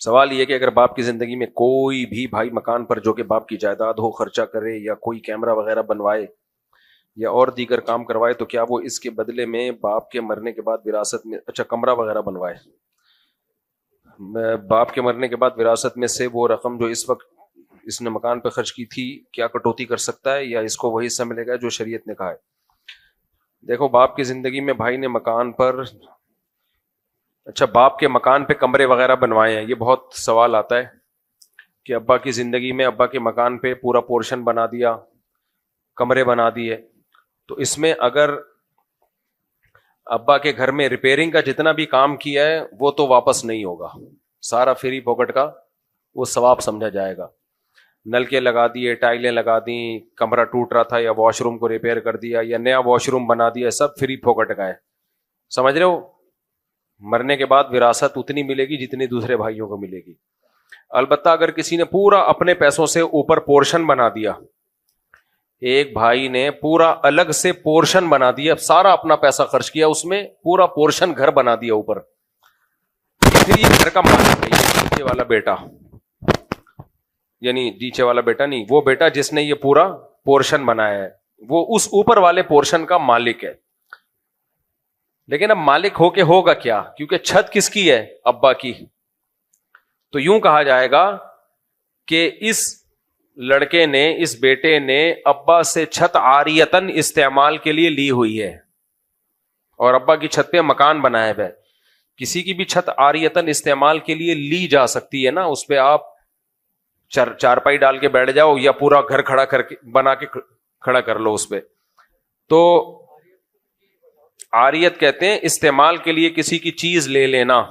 سوال یہ کہ اگر باپ کی زندگی میں کوئی بھی بھائی مکان پر جو کہ باپ کی جائیداد ہو خرچہ کرے یا کوئی کیمرہ وغیرہ بنوائے یا اور دیگر کام کروائے تو کیا وہ اس کے بدلے میں باپ کے مرنے کے بعد وراثت میں کمرہ وغیرہ بنوائے، باپ کے مرنے کے بعد وراثت میں سے وہ رقم جو اس وقت اس نے مکان پہ خرچ کی تھی کیا کٹوتی کر سکتا ہے یا اس کو وہی حصہ ملے گا جو شریعت نے کہا ہے؟ دیکھو، باپ کی زندگی میں بھائی نے مکان پر باپ کے مکان پہ کمرے وغیرہ بنوائے ہیں، یہ بہت سوال آتا ہے کہ ابا کی زندگی میں ابا کے مکان پہ پورا پورشن بنا دیا، کمرے بنا دیے، تو اس میں اگر ابا کے گھر میں ریپیئرنگ کا جتنا بھی کام کیا ہے وہ تو واپس نہیں ہوگا، سارا فری پاکٹ کا وہ ثواب سمجھا جائے گا۔ نلکے لگا دیے، ٹائلیں لگا دیں، کمرہ ٹوٹ رہا تھا یا واش روم کو ریپیئر کر دیا یا نیا واش روم بنا دیا، سب فری پاکٹ کا ہے، سمجھ رہے ہو؟ مرنے کے بعد وراثت اتنی ملے گی جتنی دوسرے بھائیوں کو ملے گی۔ البتہ اگر کسی نے پورا اپنے پیسوں سے اوپر پورشن بنا دیا، ایک بھائی نے پورا الگ سے پورشن بنا دیا، سارا اپنا پیسہ خرچ کیا اس میں، پورا پورشن گھر بنا دیا اوپر، پھر یہ گھر کا مالک ہے، یہ نیچے والا بیٹا، یعنی نیچے والا بیٹا نہیں، وہ بیٹا جس نے یہ پورا پورشن بنایا ہے وہ اس اوپر والے پورشن کا مالک ہے۔ لیکن اب مالک ہو کے ہوگا کیا؟ کیونکہ چھت کس کی ہے؟ ابا کی۔ تو یوں کہا جائے گا کہ اس لڑکے نے، اس بیٹے نے ابا سے چھت عاریتن استعمال کے لیے لی ہوئی ہے، اور ابا کی چھت پہ مکان بنایا ہے۔ کسی کی بھی چھت عاریتن استعمال کے لیے لی جا سکتی ہے نا، اس پہ آپ چارپائی ڈال کے بیٹھ جاؤ یا پورا گھر کھڑا کر کے بنا کے کھڑا کر لو اس پہ۔ تو عاریت کہتے ہیں استعمال کے لیے کسی کی چیز لے لینا،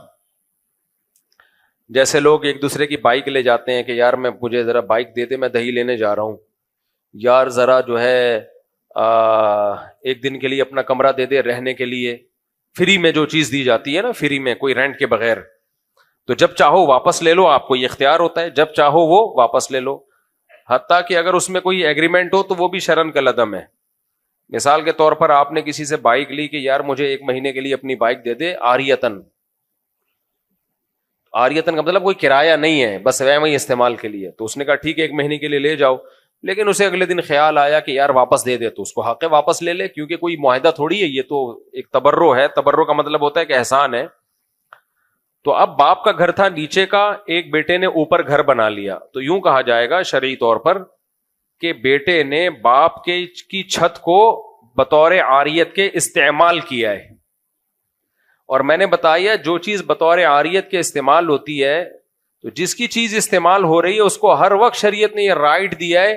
جیسے لوگ ایک دوسرے کی بائک لے جاتے ہیں کہ یار مجھے ذرا بائک دے دے، میں دہی لینے جا رہا ہوں، یار ذرا جو ہے ایک دن کے لیے اپنا کمرہ دے دے رہنے کے لیے، فری میں جو چیز دی جاتی ہے نا، فری میں، کوئی رینٹ کے بغیر، تو جب چاہو واپس لے لو، آپ کو یہ اختیار ہوتا ہے، جب چاہو وہ واپس لے لو، حتیٰ کہ اگر اس میں کوئی ایگریمنٹ ہو تو وہ بھی شرعاً کالعدم ہے۔ مثال کے طور پر آپ نے کسی سے بائک لی کہ یار مجھے 1 مہینے کے لیے اپنی بائک دے دے عاریتن، عاریتن کا مطلب کوئی کرایہ نہیں ہے، بس وہی استعمال کے لیے، تو اس نے کہا ٹھیک ہے 1 مہینے کے لیے لے جاؤ، لیکن اسے اگلے دن خیال آیا کہ یار واپس دے دے، تو اس کو حق ہے واپس لے لے، کیونکہ کوئی معاہدہ تھوڑی ہے، یہ تو ایک تبرع ہے، تبرع کا مطلب ہوتا ہے کہ احسان ہے۔ تو اب باپ کا گھر تھا نیچے کا، ایک بیٹے نے اوپر گھر بنا لیا، تو یوں کہا جائے گا شرعی طور پر کہ بیٹے نے باپ کی چھت کو بطور عاریت کے استعمال کیا ہے، اور میں نے بتایا جو چیز بطور عاریت کے استعمال ہوتی ہے، تو جس کی چیز استعمال ہو رہی ہے اس کو ہر وقت شریعت نے یہ رائٹ دیا ہے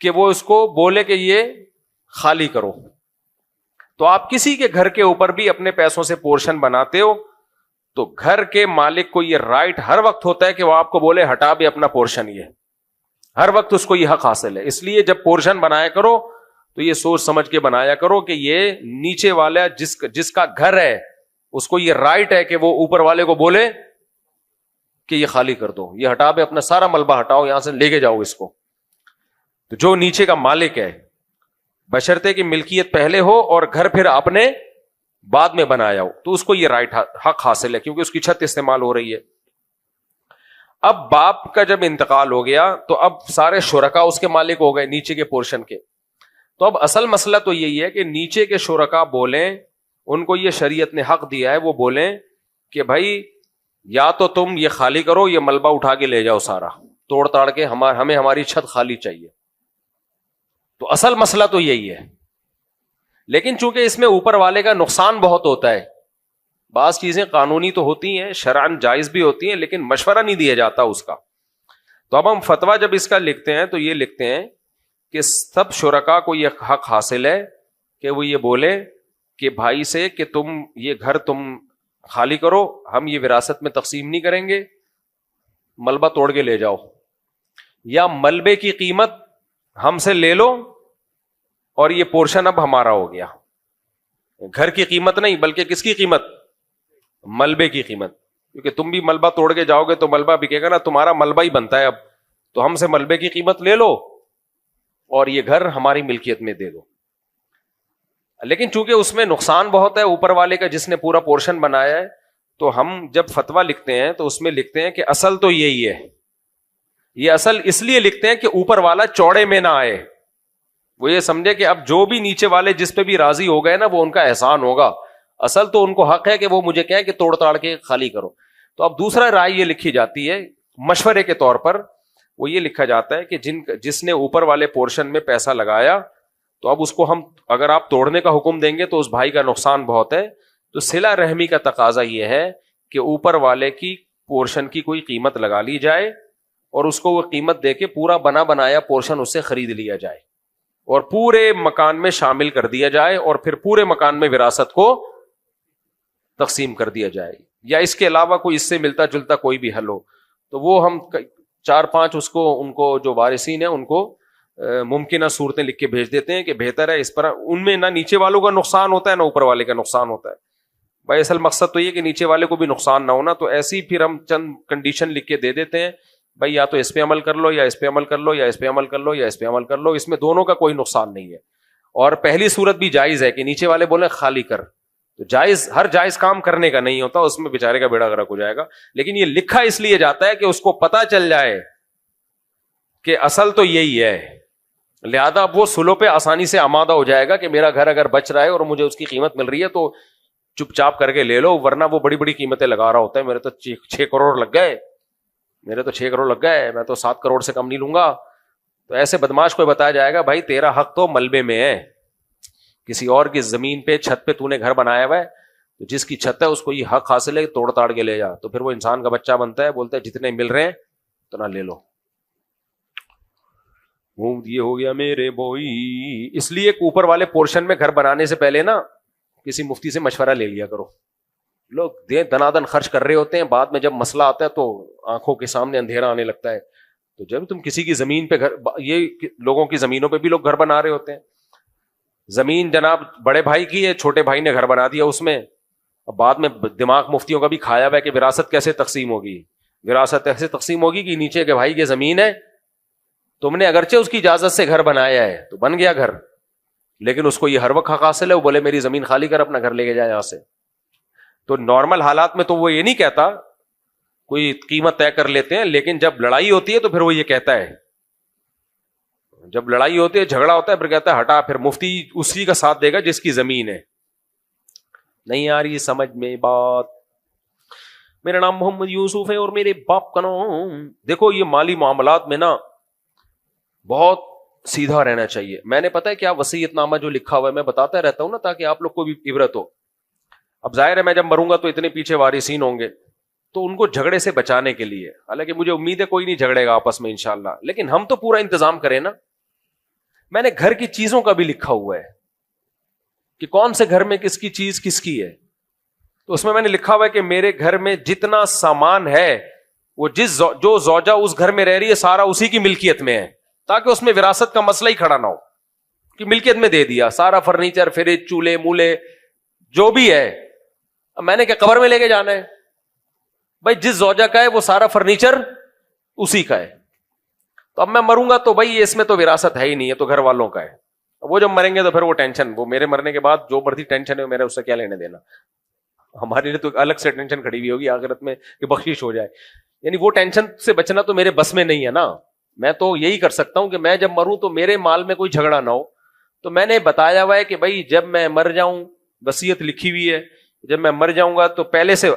کہ وہ اس کو بولے کہ یہ خالی کرو۔ تو آپ کسی کے گھر کے اوپر بھی اپنے پیسوں سے پورشن بناتے ہو تو گھر کے مالک کو یہ رائٹ ہر وقت ہوتا ہے کہ وہ آپ کو بولے ہٹا بھی اپنا پورشن، یہ ہر وقت اس کو یہ حق حاصل ہے۔ اس لیے جب پورشن بنایا کرو تو یہ سوچ سمجھ کے بنایا کرو کہ یہ نیچے والا جس کا گھر ہے اس کو یہ رائٹ ہے کہ وہ اوپر والے کو بولے کہ یہ خالی کر دو، یہ ہٹا بھی اپنا سارا ملبہ ہٹاؤ، یہاں سے لے کے جاؤ اس کو۔ تو جو نیچے کا مالک ہے، بشرطے کہ ملکیت پہلے ہو اور گھر پھر آپ نے بعد میں بنایا ہو، تو اس کو یہ رائٹ حق حاصل ہے کیونکہ اس کی چھت استعمال ہو رہی ہے۔ اب باپ کا جب انتقال ہو گیا تو اب سارے شرکا اس کے مالک ہو گئے نیچے کے پورشن کے۔ تو اب اصل مسئلہ تو یہی ہے کہ نیچے کے شرکا بولیں، ان کو یہ شریعت نے حق دیا ہے، وہ بولیں کہ بھائی یا تو تم یہ خالی کرو، یہ ملبہ اٹھا کے لے جاؤ سارا توڑ تاڑ کے، ہمیں ہماری چھت خالی چاہیے۔ تو اصل مسئلہ تو یہی ہے، لیکن چونکہ اس میں اوپر والے کا نقصان بہت ہوتا ہے، بعض چیزیں قانونی تو ہوتی ہیں، شرعاً جائز بھی ہوتی ہیں، لیکن مشورہ نہیں دیا جاتا اس کا۔ تو اب ہم فتویٰ جب اس کا لکھتے ہیں تو یہ لکھتے ہیں کہ سب شرکا کو یہ حق حاصل ہے کہ وہ یہ بولے کہ بھائی سے کہ تم یہ گھر تم خالی کرو، ہم یہ وراثت میں تقسیم نہیں کریں گے، ملبہ توڑ کے لے جاؤ، یا ملبے کی قیمت ہم سے لے لو اور یہ پورشن اب ہمارا ہو گیا۔ گھر کی قیمت نہیں بلکہ کس کی قیمت؟ ملبے کی قیمت، کیونکہ تم بھی ملبہ توڑ کے جاؤ گے تو ملبہ بکے گا نا، تمہارا ملبہ ہی بنتا ہے اب، تو ہم سے ملبے کی قیمت لے لو اور یہ گھر ہماری ملکیت میں دے دو۔ لیکن چونکہ اس میں نقصان بہت ہے اوپر والے کا جس نے پورا پورشن بنایا ہے، تو ہم جب فتویٰ لکھتے ہیں تو اس میں لکھتے ہیں کہ اصل تو یہی ہے. یہ اصل اس لیے لکھتے ہیں کہ اوپر والا چوڑے میں نہ آئے. وہ یہ سمجھے کہ اب جو بھی نیچے والے جس پہ بھی راضی ہو گئے نا وہ ان کا احسان ہوگا. اصل تو ان کو حق ہے کہ وہ مجھے کہیں کہ توڑ تاڑ کے خالی کرو. تو اب دوسرا رائے یہ لکھی جاتی ہے مشورے کے طور پر, وہ یہ لکھا جاتا ہے کہ جس نے اوپر والے پورشن میں پیسہ لگایا تو اب اس کو ہم اگر آپ توڑنے کا حکم دیں گے تو اس بھائی کا نقصان بہت ہے. تو صلہ رحمی کا تقاضا یہ ہے کہ اوپر والے کی پورشن کی کوئی قیمت لگا لی جائے اور اس کو وہ قیمت دے کے پورا بنا بنایا پورشن اس سے خرید لیا جائے اور پورے مکان میں شامل کر دیا جائے اور پھر پورے مکان میں وراثت کو تقسیم کر دیا جائے. یا اس کے علاوہ کوئی اس سے ملتا جلتا کوئی بھی حل ہو تو وہ ہم 4-5 ان کو جو وارثین ہیں ان کو ممکنہ صورتیں لکھ کے بھیج دیتے ہیں کہ بہتر ہے اس پر. ان میں نہ نیچے والوں کا نقصان ہوتا ہے نہ اوپر والے کا نقصان ہوتا ہے. بھائی اصل مقصد تو یہ کہ نیچے والے کو بھی نقصان نہ ہونا, تو ایسی پھر ہم چند کنڈیشن لکھ کے دے دیتے ہیں بھائی یا تو اس پہ عمل کر لو یا اس پہ عمل کر لو یا اس پہ عمل کر لو یا اس پہ عمل کر لو, اس میں دونوں کا کوئی نقصان نہیں ہے. اور پہلی صورت بھی جائز ہے کہ نیچے والے بولیں خالی کر, تو جائز ہر جائز کام کرنے کا نہیں ہوتا, اس میں بیچارے کا بیڑا غرق ہو جائے گا. لیکن یہ لکھا اس لیے جاتا ہے کہ اس کو پتا چل جائے کہ اصل تو یہی ہے, لہذا اب وہ سلو پہ آسانی سے آمادہ ہو جائے گا کہ میرا گھر اگر بچ رہا ہے اور مجھے اس کی قیمت مل رہی ہے تو چپ چاپ کر کے لے لو, ورنہ وہ بڑی بڑی قیمتیں لگا رہا ہوتا ہے. میرے تو 6 کروڑ لگ گئے, میں تو 7 کروڑ سے کم نہیں لوں گا. تو ایسے بدماش کو بتایا جائے گا بھائی تیرا حق تو ملبے میں ہے, کسی اور کی زمین پہ چھت پہ تو نے گھر بنایا ہوا ہے, تو جس کی چھت ہے اس کو یہ حق حاصل ہے توڑ تاڑ کے لے جا. تو پھر وہ انسان کا بچہ بنتا ہے, بولتا ہے جتنے مل رہے ہیں اتنا لے لو. یہ ہو گیا میرے بوئی. اس لیے اوپر والے پورشن میں گھر بنانے سے پہلے نا کسی مفتی سے مشورہ لے لیا کرو. لوگ دنادن خرچ کر رہے ہوتے ہیں, بعد میں جب مسئلہ آتا ہے تو آنکھوں کے سامنے اندھیرا آنے لگتا ہے. تو جب تم کسی کی زمین پہ گھر, یہ لوگوں کی زمینوں پہ بھی لوگ گھر بنا رہے ہوتے ہیں. زمین جناب بڑے بھائی کی ہے, چھوٹے بھائی نے گھر بنا دیا اس میں. اب بعد میں دماغ مفتیوں کا بھی کھایا ہوا ہے کہ وراثت کیسے تقسیم ہوگی. وراثت ایسے تقسیم ہوگی کہ نیچے کے بھائی کی زمین ہے, تم نے اگرچہ اس کی اجازت سے گھر بنایا ہے تو بن گیا گھر, لیکن اس کو یہ ہر وقت حق حاصل ہے, وہ بولے میری زمین خالی کر اپنا گھر لے کے جائے یہاں سے. تو نارمل حالات میں تو وہ یہ نہیں کہتا, کوئی قیمت طے کر لیتے ہیں, لیکن جب لڑائی ہوتی ہے تو پھر وہ یہ کہتا ہے, جب لڑائی ہوتی ہے جھگڑا ہوتا ہے پھر کہتا ہے ہٹا, پھر مفتی اسی کا ساتھ دے گا جس کی زمین ہے. نہیں آ رہی سمجھ میں بات. میرا نام محمد یوسف ہے اور میرے باپ کا نام. دیکھو یہ مالی معاملات میں نا بہت سیدھا رہنا چاہیے. میں نے پتا ہے کیا وصیت نامہ جو لکھا ہوا ہے میں بتاتا رہتا ہوں نا تاکہ آپ لوگ کو بھی عبرت ہو. اب ظاہر ہے میں جب مروں گا تو اتنے پیچھے وارثین ہوں گے, تو ان کو جھگڑے سے بچانے کے لیے, حالانکہ مجھے امید ہے کوئی نہیں جھگڑے گا آپس میں انشاءاللہ, لیکن ہم تو پورا انتظام کریں نا. میں نے گھر کی چیزوں کا بھی لکھا ہوا ہے کہ کون سے گھر میں کس کی چیز کس کی ہے. تو اس میں نے لکھا ہوا ہے کہ میرے گھر میں جتنا سامان ہے وہ جو زوجہ اس گھر میں رہ رہی ہے سارا اسی کی ملکیت میں ہے, تاکہ اس میں وراثت کا مسئلہ ہی کھڑا نہ ہو کہ ملکیت میں دے دیا سارا فرنیچر, فریج, چولہے مولے جو بھی ہے. اب میں نے کیا قبر میں لے کے جانا ہے؟ بھائی جس زوجہ کا ہے وہ سارا فرنیچر اسی کا ہے. تو اب میں مروں گا تو بھائی اس میں تو وراثت ہے ہی نہیں ہے, تو گھر والوں کا ہے. وہ جب مریں گے تو پھر وہ ٹینشن, وہ میرے مرنے کے بعد جو بڑھتی ٹینشن ہے میرے اس سے کیا لینے دینا. ہمارے لیے تو الگ سے ٹینشن کھڑی ہوئی ہوگی آخرت میں کہ بخشش ہو جائے. یعنی وہ ٹینشن سے بچنا تو میرے بس میں نہیں ہے نا. میں تو یہی کر سکتا ہوں کہ میں جب مروں تو میرے مال میں کوئی جھگڑا نہ ہو. تو میں نے بتایا ہوا ہے کہ بھائی جب میں مر جاؤں, وصیت لکھی ہوئی ہے, جب میں مر جاؤں گا تو پہلے سے,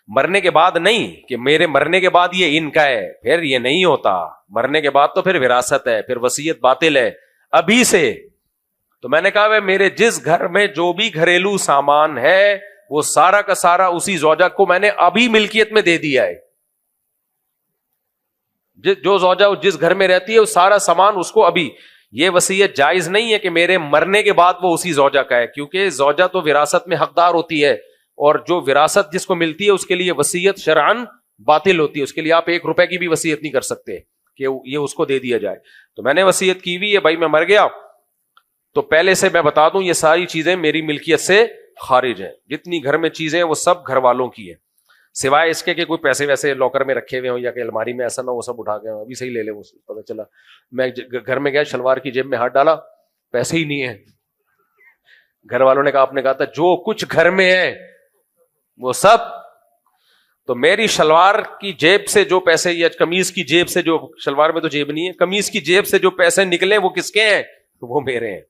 مرنے کے بعد نہیں کہ میرے مرنے کے بعد یہ ان کا ہے, پھر یہ نہیں ہوتا. مرنے کے بعد تو پھر وراثت ہے, پھر وصیت باطل ہے ابھی سے. تو میں نے کہا میرے جس گھر میں جو بھی گھریلو سامان ہے وہ سارا کا سارا اسی زوجہ کو میں نے ابھی ملکیت میں دے دیا ہے. جو زوجہ جس گھر میں رہتی ہے وہ سارا سامان اس کو ابھی. یہ وصیت جائز نہیں ہے کہ میرے مرنے کے بعد وہ اسی زوجہ کا ہے, کیونکہ زوجہ تو وراثت میں حقدار ہوتی ہے, اور جو وراثت جس کو ملتی ہے اس کے لیے وصیت شرعن باطل ہوتی ہے. اس کے لیے آپ 1 روپے کی بھی وصیت نہیں کر سکتے کہ یہ اس کو دے دیا جائے. تو میں نے وصیت کی ہوئی ہے بھائی میں مر گیا تو پہلے سے میں بتا دوں یہ ساری چیزیں میری ملکیت سے خارج ہیں. جتنی گھر میں چیزیں ہیں وہ سب گھر والوں کی ہے, سوائے اس کے کہ کوئی پیسے ویسے لاکر میں رکھے ہوئے ہوں یا کہ الماری میں, ایسا نہ وہ سب اٹھا کے ابھی صحیح لے لے. وہ پتہ چلا میں گھر میں گیا, شلوار کی جیب میں ہاتھ ڈالا, پیسے ہی نہیں ہے. گھر والوں نے کہا, آپ نے کہا تھا جو کچھ گھر میں ہے وہ سب تو میری شلوار کی جیب سے جو پیسے یا قمیض کی جیب سے جو, شلوار میں تو جیب نہیں ہے, قمیض کی جیب سے جو پیسے نکلے وہ کس کے ہیں؟ وہ میرے ہیں.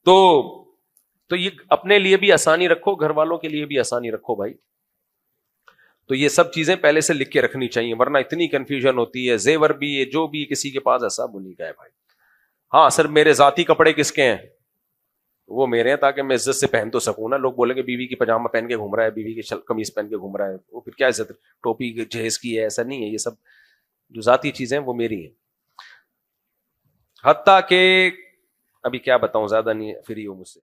تو یہ اپنے لیے بھی آسانی رکھو, گھر والوں کے لیے بھی آسانی رکھو بھائی. تو یہ سب چیزیں پہلے سے لکھ کے رکھنی چاہیے, ورنہ اتنی کنفیوژن ہوتی ہے. زیور بھی جو بھی کسی کے پاس ایسا بنی کا ہے بھائی. ہاں سر میرے ذاتی کپڑے کس کے ہیں؟ وہ میرے ہیں, تاکہ میں عزت سے پہن تو سکوں نا. لوگ بولیں گے بیوی کی پاجامہ پہن کے گھوم رہا ہے, بیوی کی قمیض پہن کے گھوم رہا ہے, وہ پھر کیا عزت, ٹوپی جہیز کی ہے, ایسا نہیں ہے. یہ سب جو ذاتی چیزیں ہیں وہ میری ہیں. حتیٰ کہ ابھی کیا بتاؤں, زیادہ نہیں فری ہو مجھ سے.